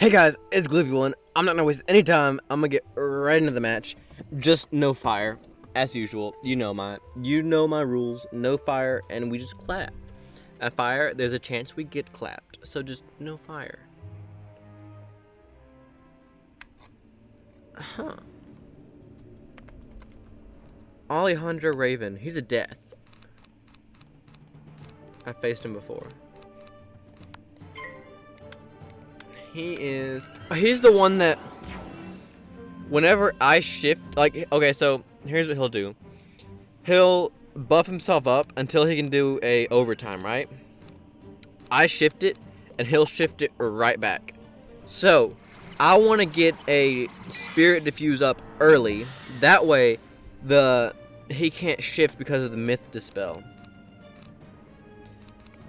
Hey guys, it's Gloopy1. I'm not gonna waste any time. I'm gonna get right into the match. Just no fire, as usual. You know my rules. No fire, and we just clap. At fire, there's a chance we get clapped. So just no fire. Huh. Alejandro Raven. He's a death. I faced him before. He's the one that whenever I shift, like, okay, so here's what he'll do. He'll buff himself up until he can do a overtime, right? I shift it, and he'll shift it right back. So, I want to get a Spirit Diffuse up early. That way, he can't shift because of the Myth Dispel.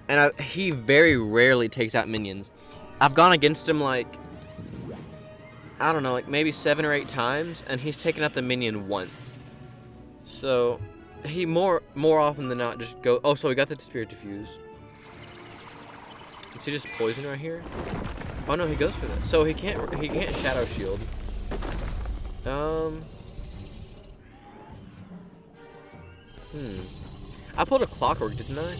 And he very rarely takes out minions. I've gone against him, like, I don't know, like maybe 7 or 8 times, and he's taken out the minion once. So, he more often than not just go. Oh, so he got the Spirit Diffuse. Is he just poison right here? Oh no, he goes for this. So he can't Shadow Shield. I pulled a Clockwork, didn't I?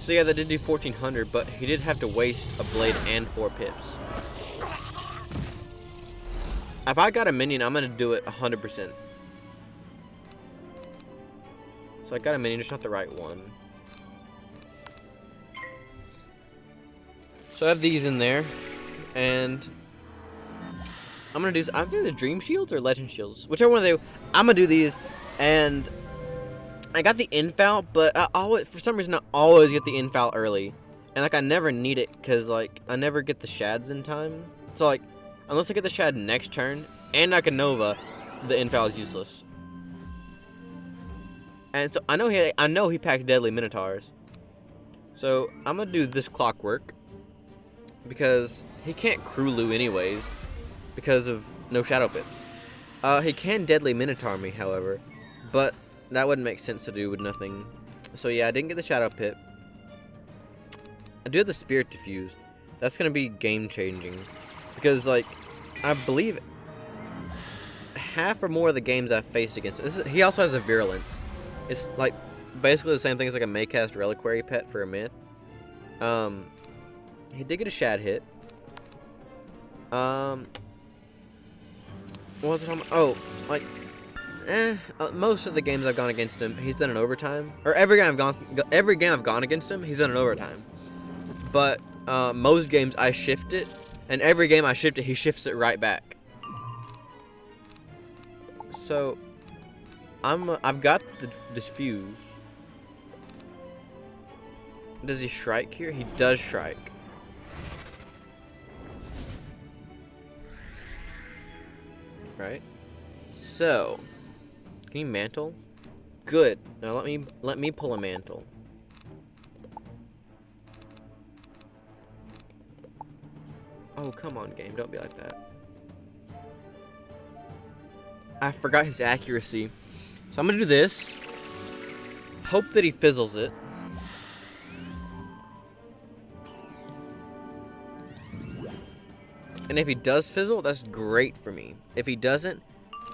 So yeah, that did do 1400, but he did have to waste a blade and 4 pips. If I got a minion, I'm gonna do it 100%. So I got a minion, just not the right one. So I have these in there, and I'm gonna do. I think the Dream Shields or Legend Shields, whichever one they. I'm gonna do these, and I got the infoul, but for some reason I always get the infoul early, and like I never need it because like I never get the shads in time. So like unless I get the shad next turn and I can Nova, the infoul is useless. And so I know he packs Deadly Minotaurs, so I'm gonna do this Clockwork because he can't Krulu anyways because of no Shadow Pips. He can Deadly Minotaur me, however, but that wouldn't make sense to do with nothing. So yeah, I didn't get the Shadow Pip. I do have the Spirit Diffuse. That's gonna be game changing because like I believe half or more of the games I've faced against he also has a Virulence. It's like basically the same thing as like a Maycast Reliquary pet for a myth. He did get a shad hit. What was I talking about? Oh, like most of the games I've gone against him, he's done an overtime. Or every game I've gone against him, he's done an overtime. But most games I shift it, and every game I shift it, he shifts it right back. So I've got the Diffuse. Does he Shrike here? He does Shrike. Right. So, can you Mantle? Good. Now let me pull a Mantle. Oh, come on, game. Don't be like that. I forgot his accuracy. So I'm gonna do this. Hope that he fizzles it. And if he does fizzle, that's great for me. If he doesn't,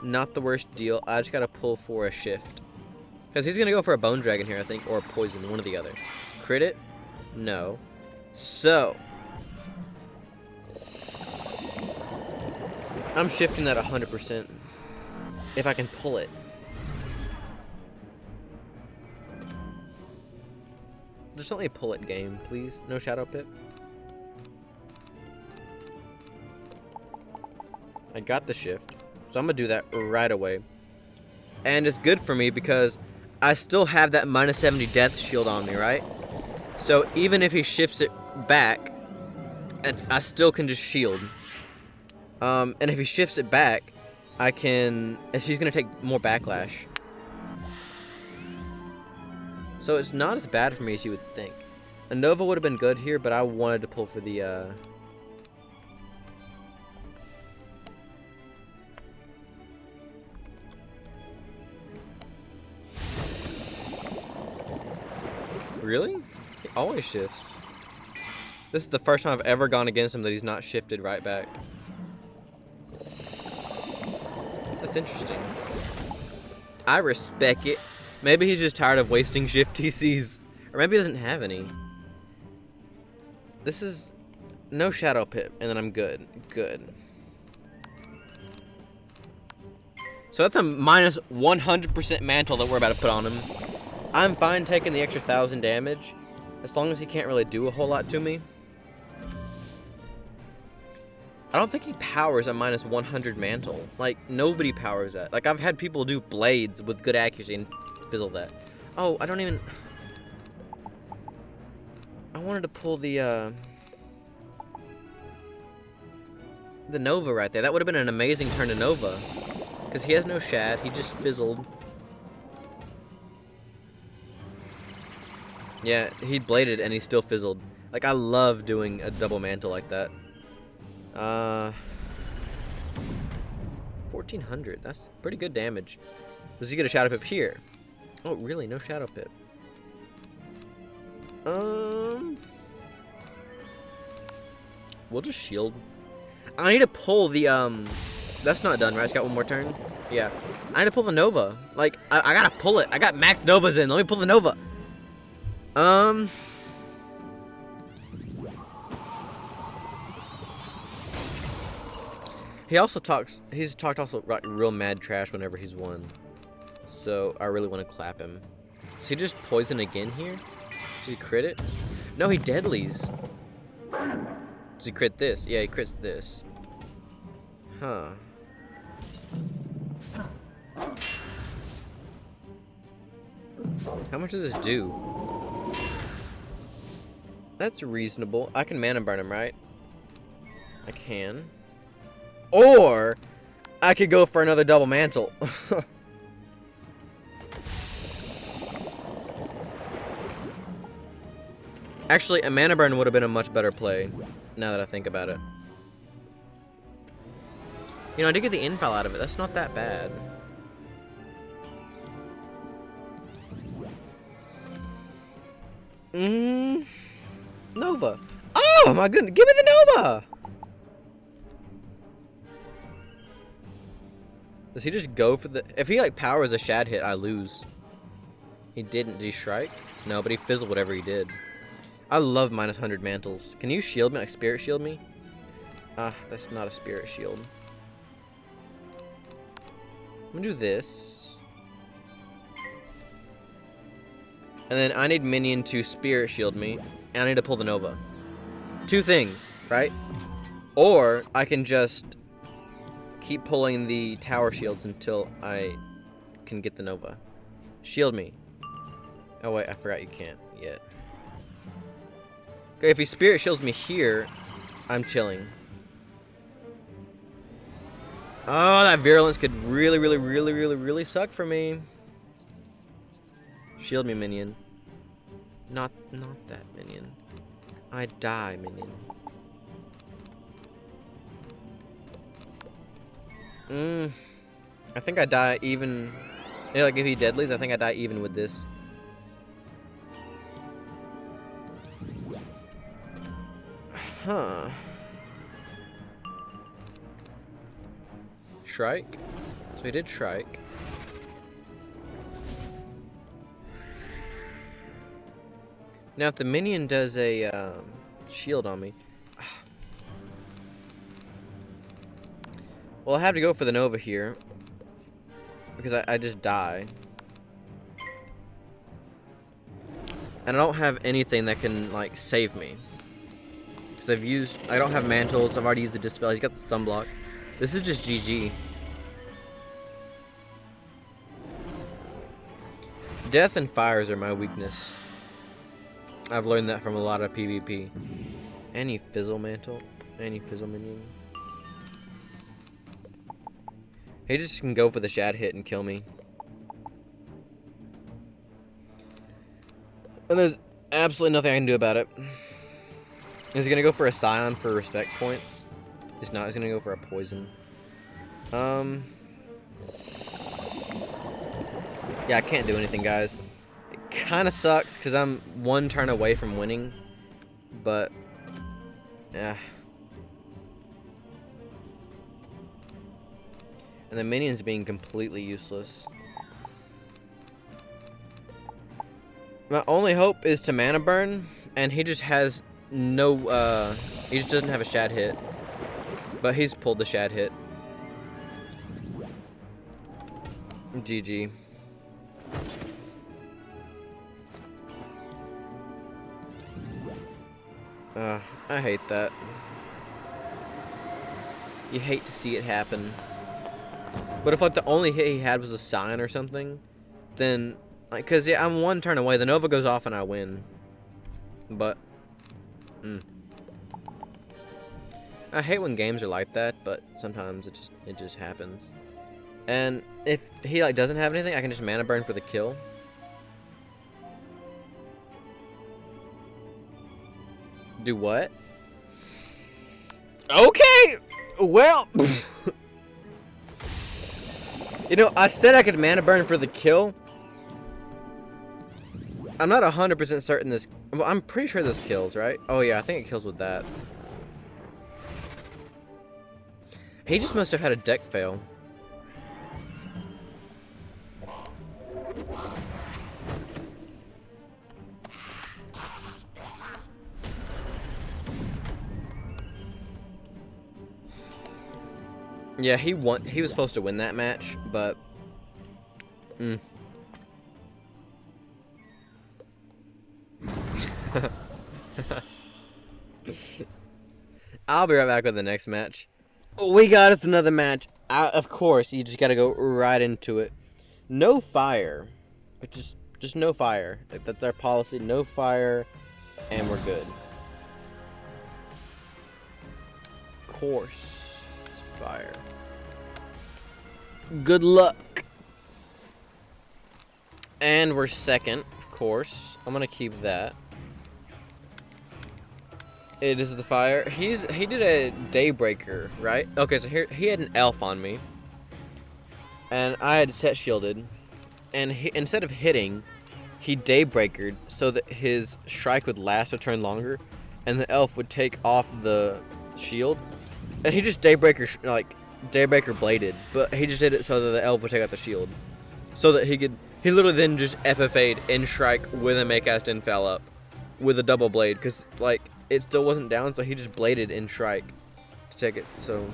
not the worst deal. I just gotta pull for a shift. Because he's gonna go for a Bone Dragon here, I think, or a Poison, one or the other. Crit it? No. So, I'm shifting that 100%. If I can pull it. Just let me pull it, game, please. No Shadow Pip. I got the shift, so I'm gonna do that right away. And it's good for me because I still have that minus 70 death shield on me, right? So even if he shifts it back, I still can just shield. And if he shifts it back, he's gonna take more backlash. So it's not as bad for me as you would think. A Nova would have been good here, but I wanted to pull for the Really? He always shifts. This is the first time I've ever gone against him that he's not shifted right back. That's interesting. I respect it. Maybe he's just tired of wasting shift TCs. Or maybe he doesn't have any. This is no shadow pip, and then I'm good. Good. So that's a minus 100% mantle that we're about to put on him. I'm fine taking the extra 1,000 damage, as long as he can't really do a whole lot to me. I don't think he powers a minus 100 mantle. Like, nobody powers that. Like, I've had people do blades with good accuracy and fizzle that. Oh, I don't even... I wanted to pull the Nova right there. That would have been an amazing turn to Nova. Because he has no shad. He just fizzled. Yeah, he bladed and he still fizzled. Like, I love doing a double mantle like that. 1,400. That's pretty good damage. Does he get a shadow pip here? Oh, really? No shadow pip. We'll just shield. I need to pull the, that's not done, right? It's got one more turn. Yeah. I need to pull the Nova. Like, I gotta pull it. I got max Novas in. Let me pull the Nova. He's talked also like real mad trash whenever he's won. So I really want to clap him. Does he just poison again here? Did he crit it? No, he deadlies. Does he crit this? Yeah, he crits this. Huh. How much does this do? That's reasonable. I can mana burn him, right? I can. Or I could go for another double mantle. Actually, a mana burn would have been a much better play, now that I think about it. You know, I did get the infile out of it. That's not that bad. Nova. Oh my goodness, give me the Nova! Does he just go for the... If he, like, powers a shad hit, I lose. He didn't. Did he strike? No, but he fizzled whatever he did. I love minus 100 mantles. Can you shield me? Like, spirit shield me? Ah, that's not a spirit shield. I'm gonna do this. And then I need minion to spirit shield me. And I need to pull the Nova. Two things, right? Or I can just... keep pulling the tower shields until I can get the Nova. Shield me. Oh wait, I forgot you can't yet. Okay, if he spirit shields me here, I'm chilling. Oh, that virulence could really suck for me. Shield me, minion. Not that minion. I die, minion. I think I die even... Yeah, like if he deadlies, I think I die even with this. Huh. Shrike? So he did Shrike. Now if the minion does a shield on me... Well, I have to go for the Nova here. Because I just die. And I don't have anything that can, like, save me. Because I don't have mantles, I've already used the Dispel, he's got the stun block. This is just GG. Death and fires are my weakness. I've learned that from a lot of PvP. Any fizzle mantle? Any fizzle minion? He just can go for the shad hit and kill me. And there's absolutely nothing I can do about it. Is he gonna go for a Scion for respect points? He's not, he's gonna go for a poison. Yeah, I can't do anything, guys. It kinda sucks because I'm one turn away from winning. But Yeah. And the minions being completely useless. My only hope is to mana burn, and he just has no, he just doesn't have a shad hit. But he's pulled the shad hit. GG. I hate that. You hate to see it happen. But if like the only hit he had was a sign or something, then like, cause yeah, I'm one turn away. The Nova goes off and I win. But I hate when games are like that, but sometimes it just happens. And if he like doesn't have anything, I can just mana burn for the kill. Do what? Okay. Well, you know, I said I could mana burn for the kill. I'm not 100% certain this. Well, I'm pretty sure this kills, right? Oh yeah, I think it kills with that. He just must have had a deck fail. Yeah, he was supposed to win that match, but I'll be right back with the next match. We got us another match. Of course, you just gotta go right into it. No fire. Just no fire. That's our policy. No fire, and we're good. Of course, it's fire. Good luck. And we're second, of course. I'm gonna keep that. It is the fire. He did a Daybreaker, right? Okay, so here he had an elf on me, and I had set shielded, and instead of hitting, he Daybreakered so that his strike would last a turn longer, and the elf would take off the shield, and he just Daybreaker bladed, but he just did it so that the elf would take out the shield, so that he literally then just FFA'd in strike with a Maycast infal up, with a double blade, because like it still wasn't down, so he just bladed in strike to take it. So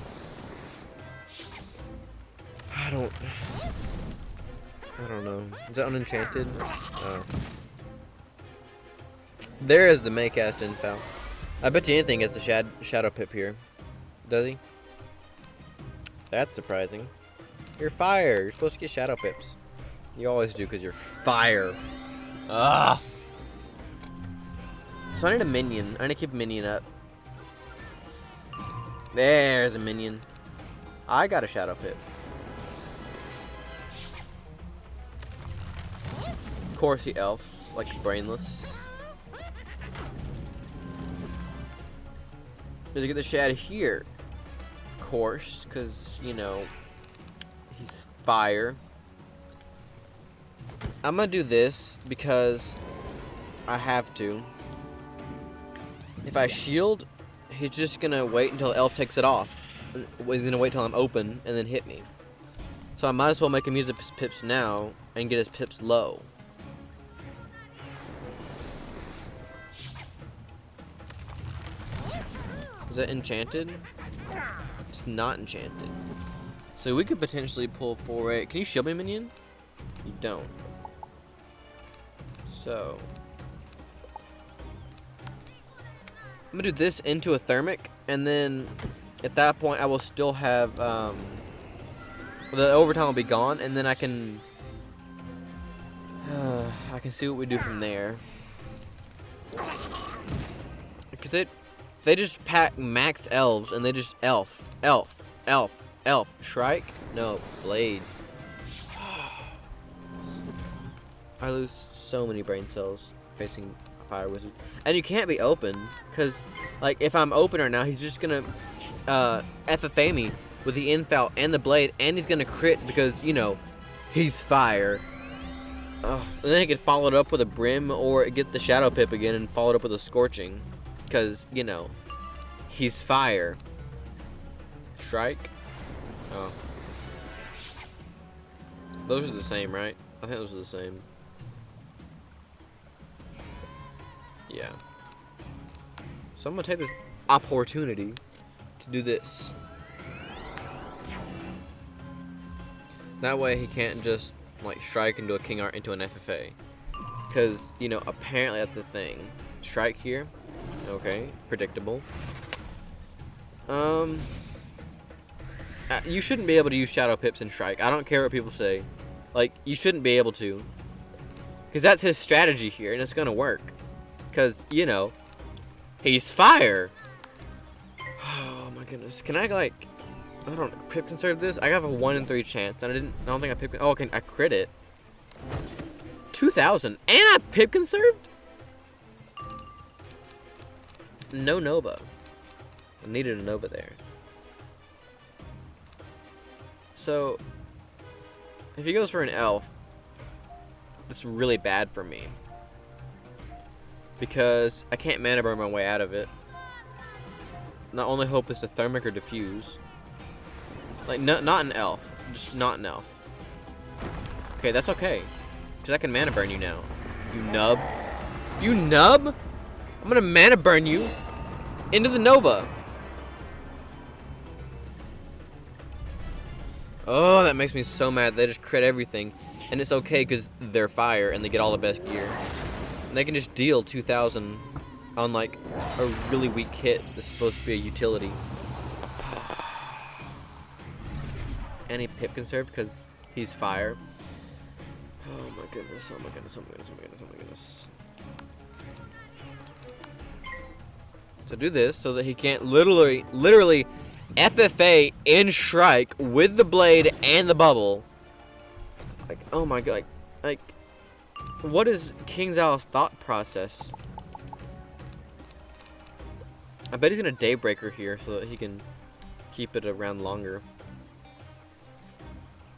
I don't know. Is that unenchanted? Oh. There is the Maycast infal. I bet you anything gets the shadow pip here. Does he? That's surprising. You're fire. You're supposed to get shadow pips. You always do because you're fire. Ugh. So I need a minion. I need to keep a minion up. There's a minion. I got a shadow pip. Of course the elf, like brainless. Does he get the shad here? Of course, because, you know, he's fire. I'm going to do this because I have to. If I shield, he's just going to wait until elf takes it off. He's going to wait till I'm open and then hit me. So I might as well make him use his pips now and get his pips low. Is that enchanted? It's not enchanted. So we could potentially pull 4-8. Can you shield me, minion? You don't. So I'm gonna do this into a thermic, and then at that point I will still have the overtime will be gone, and then I can see what we do from there. Because they just pack max elves, and they just elf. Shrike? No, blade. I lose so many brain cells facing a fire wizard. And you can't be open, because, like, if I'm open right now, he's just gonna FFA me with the infal and the blade, and he's gonna crit because, you know, he's fire. And then he could follow it up with a brim, or get the shadow pip again and follow it up with a scorching. Because, you know, He's fire. Strike. Oh. Those are the same, right? I think those are the same. Yeah. So I'm gonna take this opportunity to do this. That way he can't just like strike into a king art into an FFA. Because, you know, apparently that's a thing. Strike here. Okay, predictable. You shouldn't be able to use Shadow Pips and Strike. I don't care what people say. Like, you shouldn't be able to. Because that's his strategy here, and it's going to work. Because, you know, he's fire. Oh, my goodness. Can I, like, I don't Pip Conserve this? I have a 1 in 3 chance, and I don't think I Pip... Oh, I crit it. 2,000. And I Pip Conserved? No Nova. I needed a Nova there. So, if he goes for an elf, it's really bad for me. Because I can't mana burn my way out of it. My only hope is to Thermic or Diffuse. Like, not an elf. Just not an elf. Okay, that's okay. Because I can mana burn you now. You nub. You nub? I'm gonna mana burn you into the Nova. Oh, that makes me so mad. They just crit everything. And it's okay because they're fire and they get all the best gear. And they can just deal 2,000 on like a really weak hit that's supposed to be a utility. And he Pip Conserved because he's fire. Oh my goodness, oh my goodness, oh my goodness, oh my goodness, oh my goodness. So do this so that he can't literally FFA in Strike with the blade and the bubble. Like, oh my god, like what is King Zhao's thought process? I bet he's gonna Daybreaker here so that he can keep it around longer.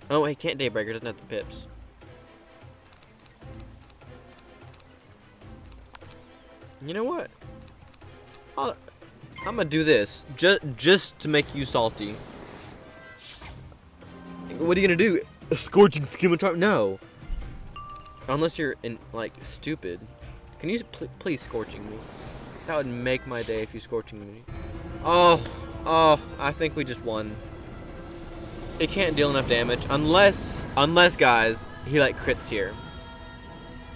Oh, he can't Daybreaker, doesn't have the pips. You know what? I'm gonna do this just to make you salty. What are you gonna do? A scorching scimitar? No. Unless you're like stupid. Can you please scorching me? That would make my day if you scorching me. Oh, I think we just won. It can't deal enough damage unless guys, he like crits here.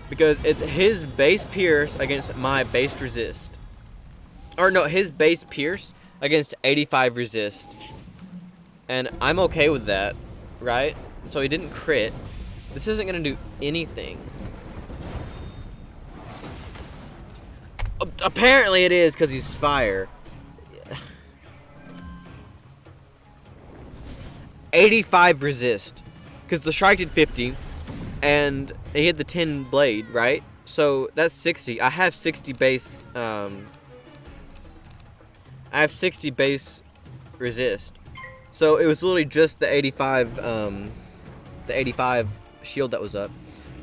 Because it's his base pierce against my base resist. Or no, his base pierce against 85 resist. And I'm okay with that, right? So he didn't crit. This isn't going to do anything. Apparently it is because he's fire. 85 resist. Because the strike did 50. And he hit the 10 blade, right? So that's 60. I have 60 base... I have 60 base resist. So it was literally just the 85 shield that was up.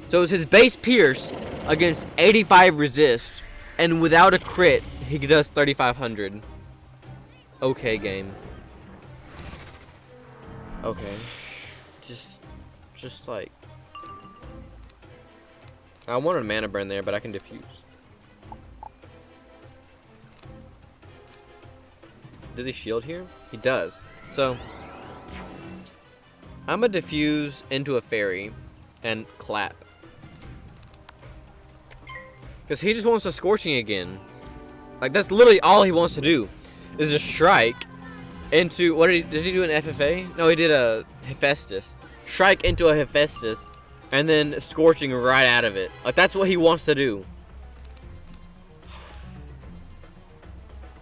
So it was his base pierce against 85 resist, and without a crit, he does 3,500. Okay, game. Okay. Just like I wanted a mana burn there, but I can diffuse. Does he shield here? He does. So, I'm gonna diffuse into a fairy and clap. Because he just wants a scorching again. Like, that's literally all he wants to do. Is a strike into, did he do an FFA? No, he did a Hephaestus. Strike into a Hephaestus and then scorching right out of it. Like, that's what he wants to do.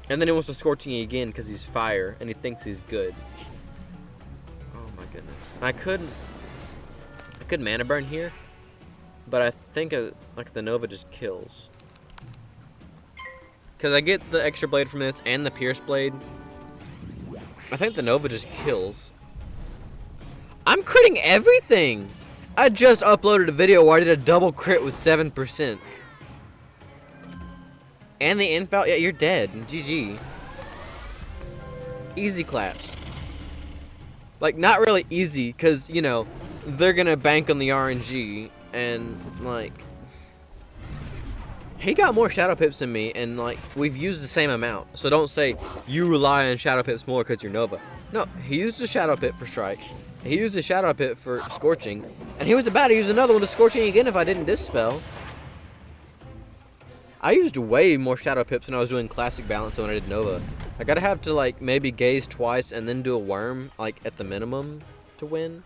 And then he wants to scorching again because he's fire and he thinks he's good. Oh my goodness. I could mana burn here, but I think like the Nova just kills. Because I get the extra blade from this and the pierce blade. I think the Nova just kills. I'm critting everything. I just uploaded a video where I did a double crit with 7%. And the infoul, yeah, you're dead. GG. easy claps. Like, not really easy, because, you know, they're gonna bank on the RNG, and, like, he got more Shadow Pips than me, and, like, we've used the same amount. So don't say, you rely on Shadow Pips more because you're Nova. No, he used a Shadow Pip for Strike. He used a Shadow Pip for Scorching. And he was about to use another one to Scorching again if I didn't Dispel. I used way more Shadow Pips when I was doing Classic Balance than when I did Nova. I gotta have to, like, maybe gaze twice and then do a worm, like, at the minimum to win.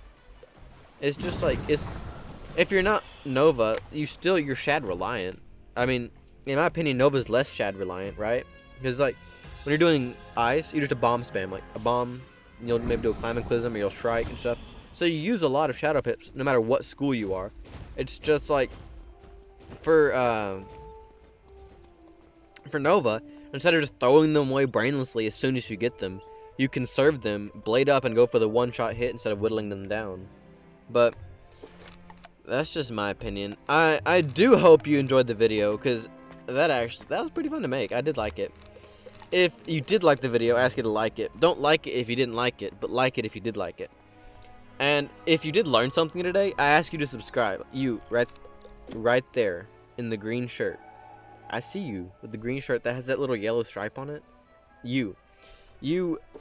It's just, like, if you're not Nova, you're Shad reliant. I mean, in my opinion, Nova's less Shad reliant, right? Because, like, when you're doing Ice, you just a bomb spam, like, a bomb, you'll maybe do a Climaclysm, or you'll Strike and stuff. So you use a lot of Shadow Pips, no matter what school you are. It's just, like, for Nova, instead of just throwing them away brainlessly as soon as you get them, you conserve them, blade up, and go for the one-shot hit instead of whittling them down. But that's just my opinion. I do hope you enjoyed the video, because that was pretty fun to make. I did like it. If you did like the video, I ask you to like it. Don't like it if you didn't like it, but like it if you did like it. And if you did learn something today, I ask you to subscribe. You, right there, in the green shirt. I see you with the green shirt that has that little yellow stripe on it. You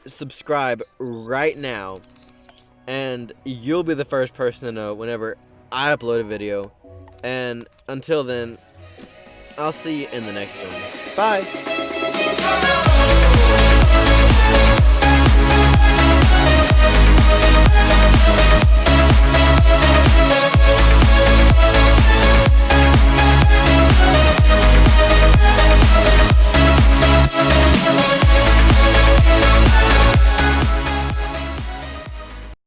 subscribe right now, and you'll be the first person to know whenever I upload a video. And until then, I'll see you in the next one. Bye!